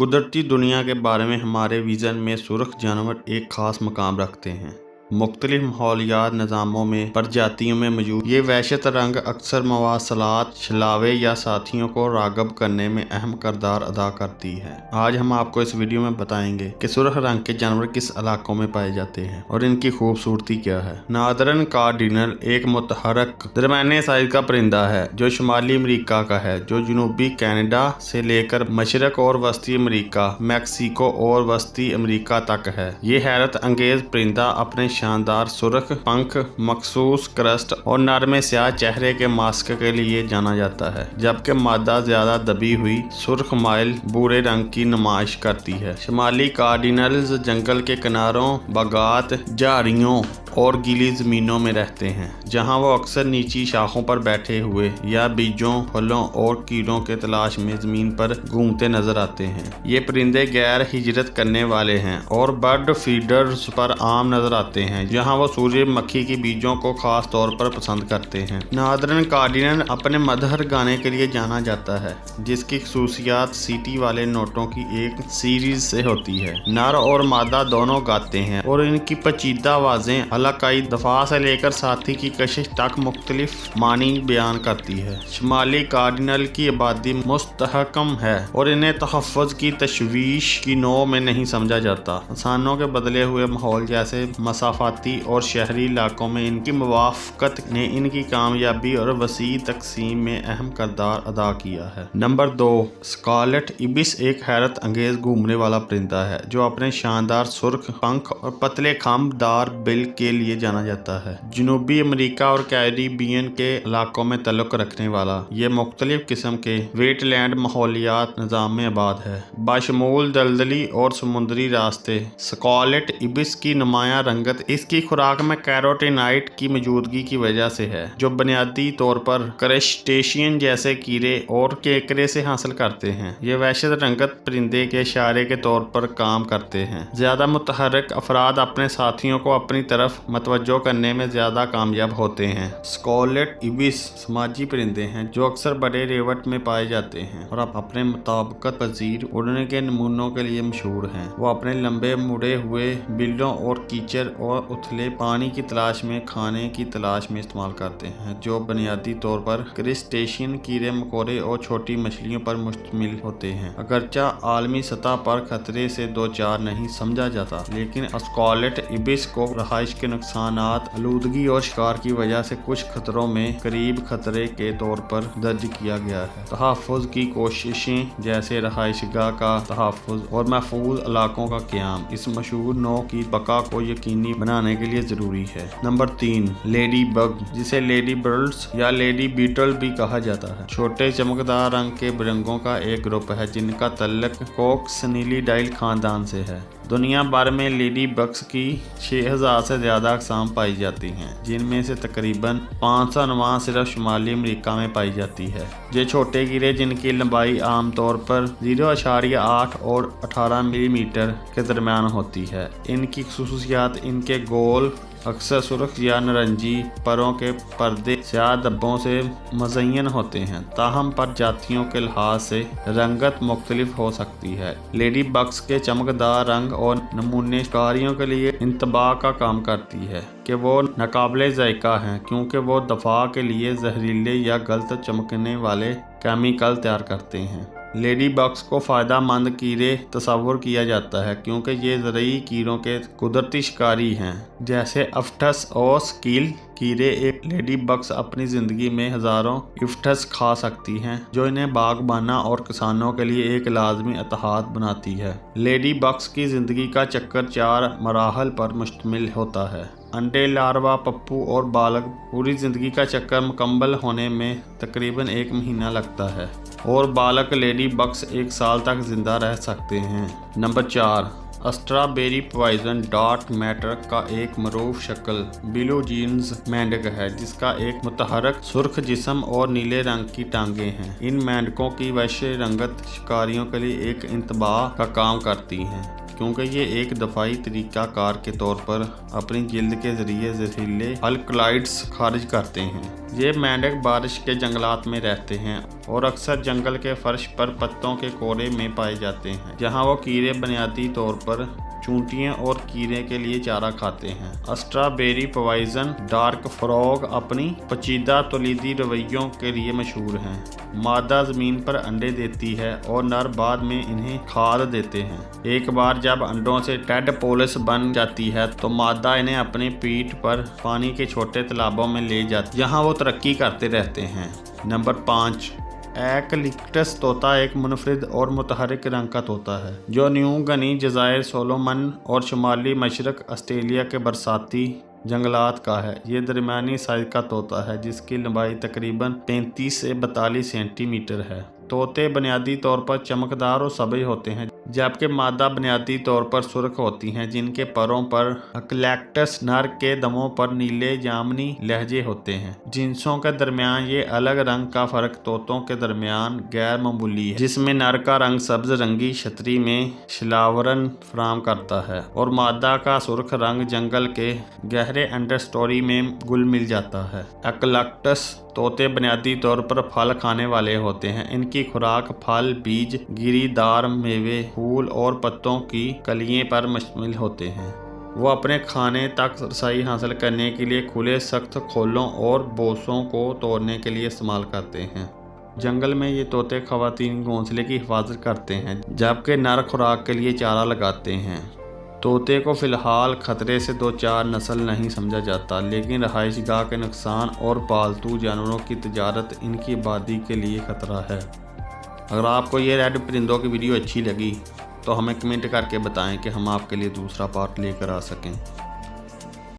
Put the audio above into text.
कुदरती दुनिया के बारे में हमारे विज़न में सुर्ख जानवर एक ख़ास मकाम रखते हैं। मुख्तलिफ माहौलियात निज़ामों में प्रजातियों में मौजूद ये वहशत रंग अक्सर मवासलात, छलावे या साथियों को राग़ब करने में अहम किरदार अदा करती है। आज हम आपको इस वीडियो में बताएंगे कि सुर्ख रंग के जानवर किस इलाकों में पाए जाते हैं और इनकी खूबसूरती क्या है। नादरन कार्डिनल एक मुतहरक दरमियाने साइज का परिंदा है जो शुमाली अमरीका का है, जो जनूबी कनाडा से लेकर मशरक और वस्ती अमरीका, मैक्सिको और वस्ती अमरीका तक है। ये हैरत अंगेज परिंदा अपने शानदार सुर्ख पंख, मखसूस क्रस्ट और नरम स्याह चेहरे के मास्क के लिए जाना जाता है, जबकि मादा ज्यादा दबी हुई सुर्ख माइल भूरे रंग की नुमाइश करती है। शुमाली कार्डिनल्स जंगल के किनारों, बागात, झाड़ियों और गीली जमीनों में रहते हैं, जहां वो अक्सर नीची शाखों पर बैठे हुए या बीजों, फलों और कीड़ों के तलाश में जमीन पर घूमते नजर आते हैं। ये परिंदे गैर हिजरत करने वाले हैं और बर्ड फीडर्स पर आम नजर आते हैं, जहां वो सूरजमुखी की बीजों को खास तौर पर पसंद करते हैं। नादरन कार्डिनल अपने मधुर गाने के लिए जाना जाता है, जिसकी खसूसियात सीटी वाले नोटों की एक सीरीज से होती है। नर और मादा दोनों गाते हैं और इनकी पेचीदा आवाजें इलाकाई दफा से लेकर साथी की कशिश तक मुख्तलिफ मानी बयान करती है। शुमाली कार्डिनल की आबादी मुस्तहकम है और इन्हें तहफ़्फ़ुज़ की तशवीश की नौ में नहीं समझा जाता। इंसानों के बदले हुए माहौल जैसे मसाफाती और शहरी इलाकों में इनकी मुवाफ़क़त ने इनकी कामयाबी और वसी तकसीम में अहम किरदार अदा किया है। नंबर 2, स्कारलेट इबिस एक हैरत अंगेज घूमने वाला परिंदा है जो अपने शानदार सुर्ख पंख और पतले खंभदार बिल के लिए जाना जाता है। जनूबी अमेरिका और कैरिबियन के इलाकों में तल्लुक़ रखने वाला ये मुख्तलिफ किस्म के वेटलैंड माहौलियात निज़ाम में आबाद है, बशमूल दलदली और समुद्री रास्ते। स्कारलेट इबिस की नुमायां रंगत इसकी खुराक में कैरोटीनाइट की मौजूदगी की वजह से है, जो बुनियादी तौर पर क्रस्टेशियन जैसे कीड़े और केकड़े से हासिल करते हैं। ये वहशत रंगत परिंदे के इशारे के तौर पर काम करते हैं। ज्यादा मुतहरक अफराद अपने साथियों को अपनी तरफ मतवज्जो करने में ज्यादा कामयाब होते हैं। स्कारलेट इबिस समाजी परिंदे हैं जो अक्सर बड़े रेवट में पाए जाते हैं और अपने मुताबिकत पजीर उड़ने के नमूनों के लिए मशहूर हैं। वो अपने लंबे मुड़े हुए बिलों और कीचड़ और उथले पानी की तलाश में खाने की तलाश में इस्तेमाल करते हैं, जो बुनियादी तौर पर क्रस्टेशियन कीड़े मकोड़े और छोटी मछलियों पर मुश्तमिल होते हैं। अगरचा आलमी सतह पर खतरे से दो चार नहीं समझा जाता, लेकिन स्कारलेट इबिस को रहाइश के नुकसानात, आलूदगी और शिकार की वजह से कुछ खतरों में करीब खतरे के तौर पर दर्ज किया गया है। तहफ़्फ़ुज़ की कोशिशें जैसे रहाइशगाह का तहफ़्फ़ुज़ और महफूज इलाकों का क़याम इस मशहूर नौ की बका को यकीनी बनाने के लिए ज़रूरी है। नंबर 3, लेडी बग, जिसे लेडी बर्ड्स या लेडी बीटल भी कहा जाता है, छोटे चमकदार रंग के बिरंगों का एक ग्रुप है जिनका तल्लुक़ कोक्सिनिलीडाई खानदान से है। दुनिया भर में लेडी बग्स की 6000 से ज़्यादा अक़साम पाई जाती हैं, जिनमें से तकरीबन 509 सिर्फ शुमाली अमेरिका में पाई जाती है। ये छोटे कीड़े जिनकी लंबाई आमतौर पर 0.8 और 18 मिलीमीटर के दरमियान होती है। इनकी खसूसियात इनके गोल, अक्सर सुर्ख या नारंगी परों के पर्दे स्याह धब्बों से मुज़य्यन होते हैं, ताहम प्रजातियों के लिहाज से रंगत मुख्तलिफ हो सकती है। लेडी बग्स के चमकदार रंग और नमूने शिकारियों के लिए इंतबाह का काम करती है कि वो नाकाबिले ज़ायका हैं, क्योंकि वो दफा के लिए जहरीले या गलत चमकने वाले केमिकल तैयार करते हैं। लेडी बग्स को फ़ायदा मंद कीड़े तस्वुर किया जाता है, क्योंकि ये ज़रूरी कीड़ों के कुदरती शिकारी हैं, जैसे अफ्टस और स्कील कीड़े। एक लेडी बग्स अपनी ज़िंदगी में हज़ारों इफ्टस खा सकती हैं, जो इन्हें बागबाना और किसानों के लिए एक लाजमी एहतियात बनाती है। लेडी बग्स की ज़िंदगी का चक्कर 4 मराहल पर मुश्तमिल होता है। अंडे, लार्वा, पप्पू और बालक। पूरी ज़िंदगी का चक्कर मुकम्मल होने में तकरीबन 1 महीना लगता है और बालक लेडी बग्स 1 साल तक जिंदा रह सकते हैं। नंबर 4, स्ट्रॉबेरी पॉइजन डॉट मैटर का एक मरूफ शक्ल ब्लू जीन्स मेंढक है, जिसका एक मुतहरक सुर्ख जिस्म और नीले रंग की टांगें हैं। इन मेंढकों की वहशी रंगत शिकारियों के लिए एक इंतबाह का काम करती हैं, क्योंकि ये एक दफाई तरीका कार के तौर पर अपनी जिल्द के जरिए जहरीले अल्कलॉइड्स खारिज करते हैं। ये मेंढक बारिश के जंगलात में रहते हैं और अक्सर जंगल के फर्श पर पत्तों के कोरे में पाए जाते हैं, जहाँ वो कीड़े बुनियादी तौर पर चूंटियाँ और कीड़े के लिए चारा खाते हैं। स्ट्रॉबेरी पॉइजन डार्क फ्रॉग अपनी पेचीदा तौलीदी रवैयों के लिए मशहूर हैं। मादा ज़मीन पर अंडे देती है और नर बाद में इन्हें खाद देते हैं। एक बार जब अंडों से टेडपोल्स बन जाती है तो मादा इन्हें अपने पीठ पर पानी के छोटे तालाबों में ले जाती है, जहाँ वो तरक्की करते रहते हैं। नंबर 5, एकलिप्टस तोता एक मुनफरिद और मुतहरिक रंग का तोता है जो न्यू गनी, जज़ायर सोलोमन और शुमाली मशरक ऑस्ट्रेलिया के बरसाती जंगलात का है। ये दरमियानी साइज का तोता है जिसकी लंबाई तकरीबन 35 से 42 सेंटीमीटर है। तोते बुनियादी तौर पर चमकदार और सब्ज होते हैं, जबकि मादा बुनियादी तौर पर सुर्ख होती हैं, जिनके परों पर एकलिप्टस नर के दमों पर नीले जामनी लहजे होते हैं। जिन्सों के दरमियान ये अलग रंग का फ़र्क तोतों के दरमियान गैर मामूली है, जिसमें नर का रंग सब्ज रंगी छतरी में शिलावरन फराहम करता है और मादा का सुर्ख रंग जंगल के गहरे अंडरस्टोरी में गुल मिल जाता है। एकलिप्टस तोते बुनियादी तौर पर फल खाने वाले होते हैं। इनकी खुराक फल, बीज, गिरीदार मेवे, फूल और पत्तों की कलियों पर मुश्तमिल होते हैं। वो अपने खाने तक रसाई हासिल करने के लिए खुले सख्त खोलों और बोसों को तोड़ने के लिए इस्तेमाल करते हैं। जंगल में ये तोते ख़वातीन घोंसले की हिफाजत करते हैं, जबकि नर खुराक के लिए चारा लगाते हैं। तोते को फ़िलहाल ख़तरे से 2-4 नस्ल नहीं समझा जाता, लेकिन रहायशगाह के नुकसान और पालतू जानवरों की तजारत इनकी आबादी के लिए ख़तरा है। अगर आपको ये रेड परिंदों की वीडियो अच्छी लगी तो हमें कमेंट करके बताएं कि हम आपके लिए दूसरा पार्ट लेकर आ सकें।